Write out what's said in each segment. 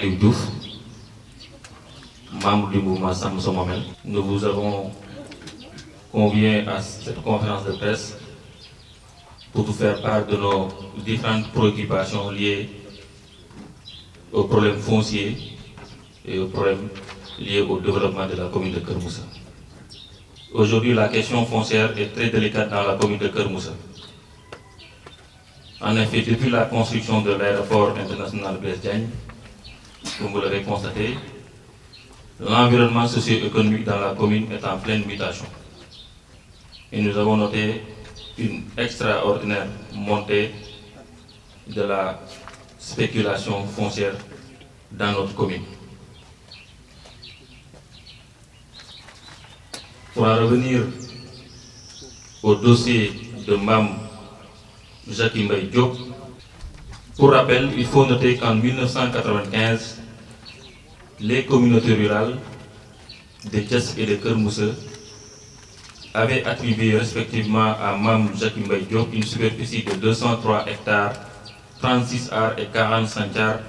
Aliou Diouf, membre du mouvement Sam Sa Mamel. Nous vous avons conviés à cette conférence de presse pour vous faire part de nos différentes préoccupations liées aux problèmes fonciers et aux problèmes liés au développement de la commune de Keur Moussa. Aujourd'hui, la question foncière est très délicate dans la commune de Keur Moussa. En effet, depuis la construction de l'aéroport international Blaise Diagne, comme vous l'avez constaté, l'environnement socio-économique dans la commune est en pleine mutation. Et nous avons noté une extraordinaire montée de la spéculation foncière dans notre commune. Pour en revenir au dossier de Mme Jackie Mbaye Diop, pour rappel, il faut noter qu'en 1995, les communautés rurales de Thiès et de Keur Moussa avaient attribué respectivement à Mme Jackie Mbaye Diop une superficie de 203 hectares, 36 arts et 45 arts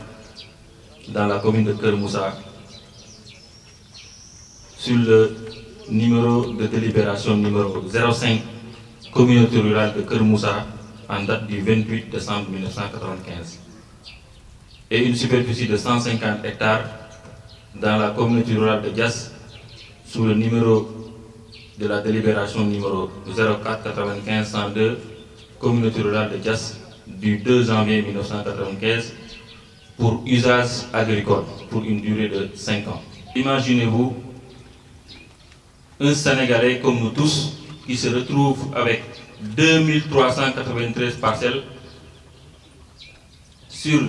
dans la commune de Keur Moussa sur le numéro de délibération numéro 05 communauté rurale de Keur Moussa en date du 28 décembre 1995 et une superficie de 150 hectares dans la communauté rurale de Diass sous le numéro de la délibération numéro 04 95 102 communauté rurale de Diass du 2 janvier 1995 pour usage agricole pour une durée de 5 ans. Imaginez-vous un Sénégalais comme nous tous qui se retrouve avec 2393 parcelles sur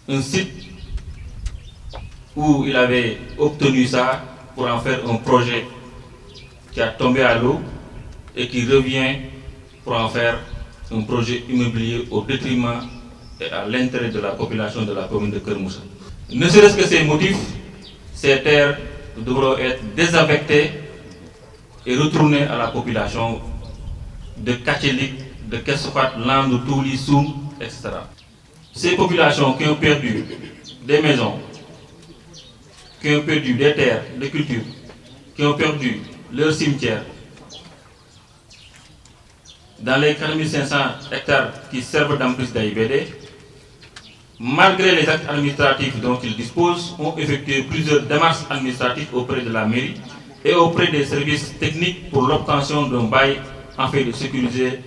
un site où il avait obtenu ça pour en faire un projet qui a tombé à l'eau et qui revient pour en faire un projet immobilier au détriment et à l'intérêt de la population de la commune de Keur Moussa. Ne serait-ce que ces motifs, ces terres devront être désaffectées et retournées à la population de Kachelik, de Kessofat, Landou, Touli, Soum, etc. Ces populations qui ont perdu des maisons, qui ont perdu des terres de culture, qui ont perdu leurs cimetières, dans les 4500 hectares qui servent d'emprise d'AIBD, malgré les actes administratifs dont ils disposent, ont effectué plusieurs démarches administratives auprès de la mairie et auprès des services techniques pour l'obtention d'un bail afin de sécuriser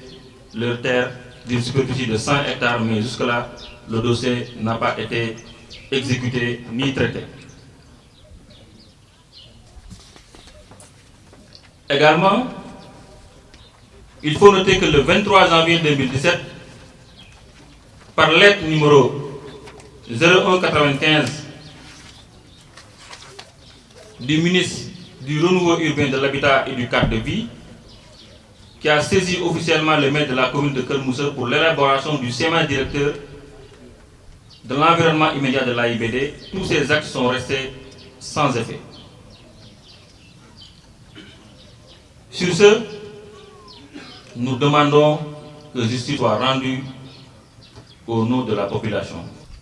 leurs terres d'une superficie de 100 hectares, mais jusque-là, le dossier n'a pas été exécuté ni traité. Également, il faut noter que le 23 janvier 2017, par lettre numéro 0195 du ministre du Renouveau urbain, de l'Habitat et du cadre de vie, qui a saisi officiellement le maire de la commune de Keur Moussa pour l'élaboration du schéma directeur de l'environnement immédiat de l'AIBD, tous ces actes sont restés sans effet. Sur ce, nous demandons que justice soit rendue au nom de la population.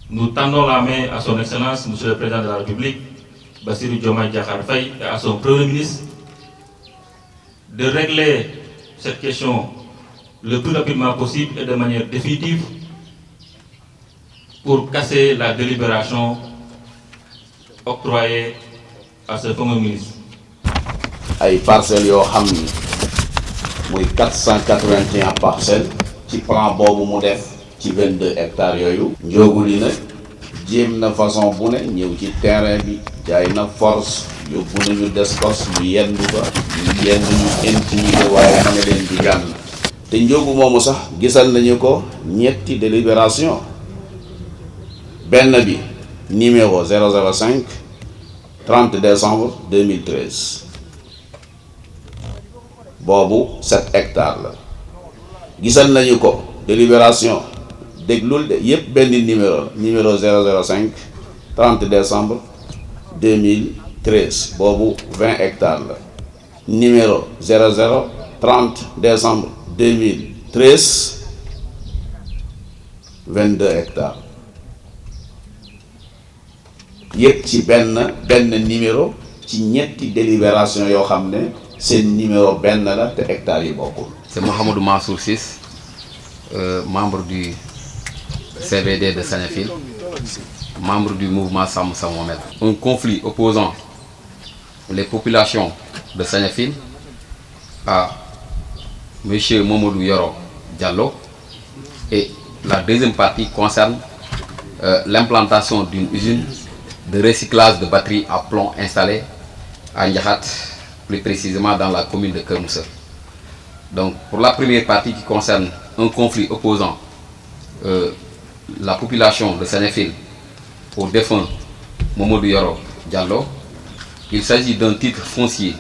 Nous tendons la main à son Excellence, Monsieur le Président de la République, Bassirou Diomaye Diakhar Faye, et à son Premier ministre de régler cette question le plus rapidement possible et de manière définitive pour casser la délibération octroyée à ce fameux ministre. ay parcelles yoo xam ni muy 481 parcelles ci plan boobu mu def ci 22 hectares yooyu. Ndiogou Ly nag jéem na façon bu ne ñëw ci terrain bi jaay na force yóbbu nañu descos ñu yendu ba ñu yendu ñu intimidé waaye ma ne leen di gànn te Ndiogou moomu sax gisal nañu ko ñetti délibération benn bi numéro 005 30 décembre 2013 boobu 7 hectares la gisal nañu ko délibération déglul de yépp benn numéro 005 30 décembre 2013 boobu 20 hectares la numéro 00 30 décembre 2013 22 hectares yëpp ci benn numéro ci ñetti délibération yoo xam ne seen numéro benn la te hectares yi bokkul. C'est Mohamedou Mansour Ciss, membre du CVD de Sagnafil, membre du mouvement Sam Sa Mohamed. Un conflit opposant les populations de Sagnafil à M. Mamadou Yoro Diallo, et la deuxième partie concerne l'implantation d'une usine de recyclage de batteries à plomb installée à Ndiakhat, plus précisément dans la commune de Keur Moussa. Donc pour la première partie qui concerne un conflit opposant la population de Sagnafil au défunt Mamadou Yoro Diallo, il s'agit d'un titre foncier,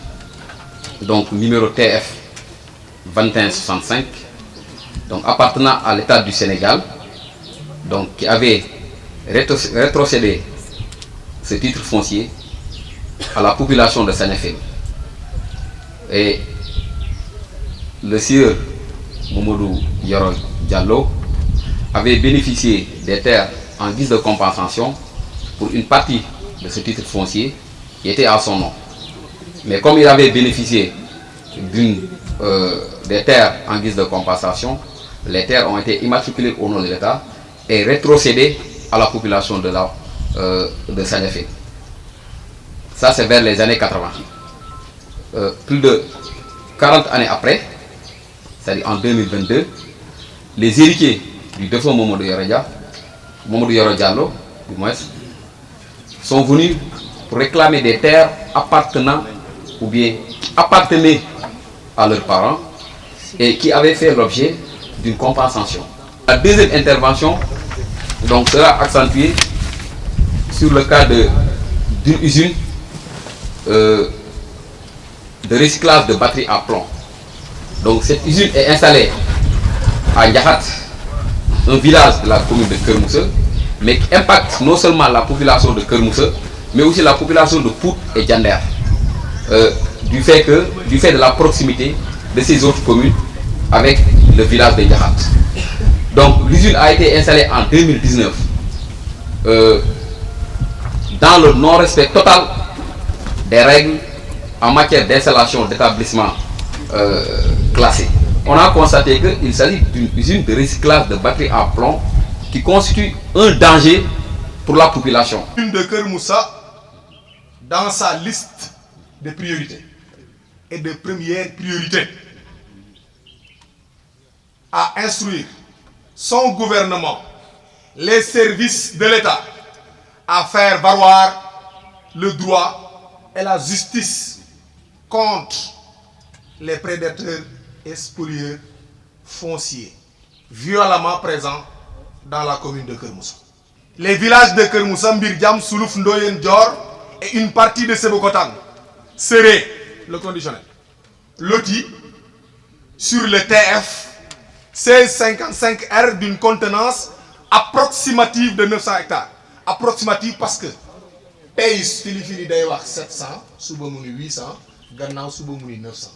donc numéro TF 2165, donc appartenant à l'État du Sénégal, donc qui avait rétrocédé ce titre foncier à la population de Sagnafil. Et le sieur Mamadou Yoro Diallo avait bénéficié des terres en guise de compensation pour une partie de ce titre foncier qui était à son nom. Mais comme il avait bénéficié des terres en guise de compensation, les terres ont été immatriculées au nom de l'État et rétrocédées à la population de Sagnafil. Ça, c'est vers les années 80. Plus de 40 années après, c'est-à-dire en 2022, les héritiers du défunt Mamadou Yoro Diallo, du moins, sont venus pour réclamer des terres appartenant ou bien appartenaient à leurs parents et qui avaient fait l'objet d'une compensation. La deuxième intervention donc, sera accentuée sur le cas d'une usine de recyclage de batteries à plomb. Donc cette usine est installée à Ndiakhat, un village de la commune de Keur Moussa, mais qui impacte non seulement la population de Keur Moussa, mais aussi la population de Pout et Diender, du fait de la proximité de ces autres communes avec le village de Ndiakhat. Donc l'usine a été installée en 2019 dans le non-respect total des règles en matière d'installation d'établissements classés. On a constaté qu'il s'agit d'une usine de recyclage de batteries à plomb qui constitue un danger pour la population. Une de Keur Moussa, dans sa liste de priorités et de première priorité, à instruire son gouvernement, les services de l'État, à faire valoir le droit et la justice contre les prédateurs et spolieurs fonciers violemment présents dans la commune de Keur Moussa. Les villages de Keur Moussa, Mbirdiam, Soulouf, Ndoyen, Dior et une partie de Sébikotane seraient, le conditionnel, lotis sur le TF 1655R d'une contenance approximative de 900 hectares. Approximative parce que pays fili day wax 700, suba mu ni 800, gannaaw suba mu ni 900.